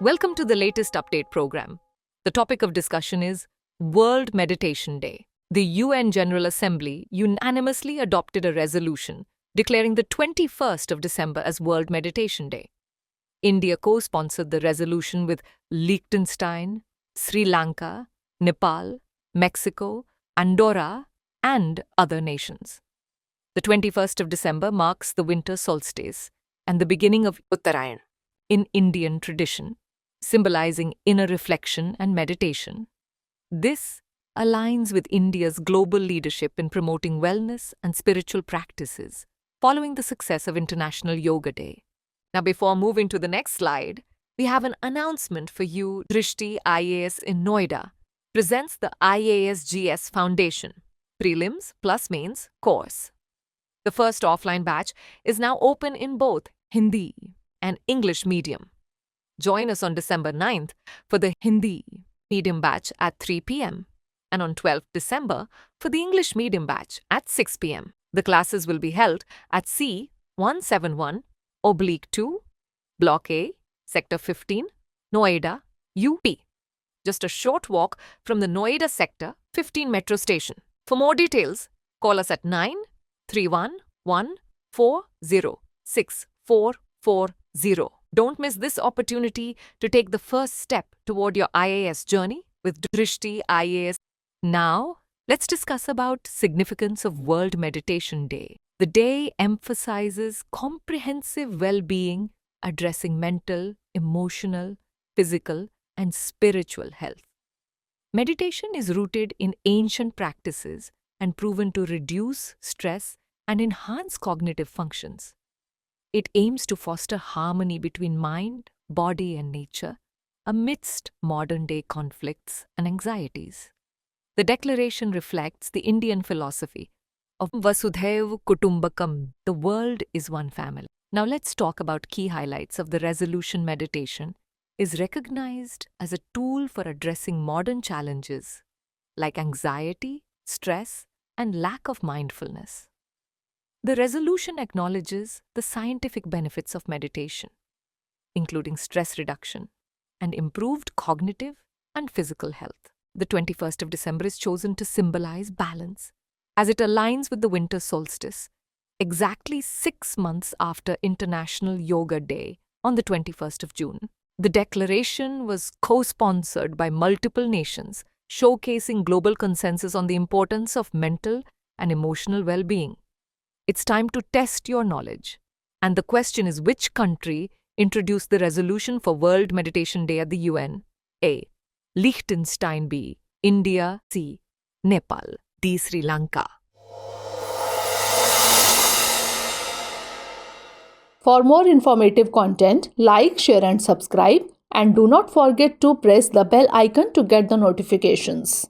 Welcome to the latest update program. The topic of discussion is World Meditation Day. The UN General Assembly unanimously adopted a resolution declaring the 21st of December as World Meditation Day. India co-sponsored the resolution with Liechtenstein, Sri Lanka, Nepal, Mexico, Andorra, and other nations. The 21st of December marks the winter solstice and the beginning of Uttarayan in Indian tradition, symbolizing inner reflection and meditation. This aligns with India's global leadership in promoting wellness and spiritual practices, following the success of International Yoga Day. Now, before moving to the next slide, we have an announcement for you. Drishti IAS in Noida presents the IAS Foundation Prelims plus Mains course. The first offline batch is now open in both Hindi and English medium. Join us on December 9th for the Hindi medium batch at 3 p.m. and on 12th December for the English medium batch at 6 p.m. The classes will be held at C171/2, Block A, Sector 15, Noida, UP. Just a short walk from the Noida Sector 15 metro station. For more details, call us at 9311406440. Don't miss this opportunity to take the first step toward your IAS journey with Drishti IAS. Now, let's discuss about significance of World Meditation Day. The day emphasizes comprehensive well-being, addressing mental, emotional, physical, and spiritual health. Meditation is rooted in ancient practices and proven to reduce stress and enhance cognitive functions. It aims to foster harmony between mind, body, and nature amidst modern-day conflicts and anxieties. The declaration reflects the Indian philosophy of Vasudhaiva Kutumbakam, the world is one family. Now let's talk about key highlights of the resolution. Meditation is recognized as a tool for addressing modern challenges like anxiety, stress, and lack of mindfulness. The resolution acknowledges the scientific benefits of meditation, including stress reduction and improved cognitive and physical health. The 21st of December is chosen to symbolize balance, as it aligns with the winter solstice, exactly 6 months after International Yoga Day on the 21st of June. The declaration was co-sponsored by multiple nations, showcasing global consensus on the importance of mental and emotional well-being. It's time to test your knowledge. And the question is, which country introduced the resolution for World Meditation Day at the UN? A. Liechtenstein. B. India. C. Nepal. D. Sri Lanka. For more informative content, like, share and subscribe, and do not forget to press the bell icon to get the notifications.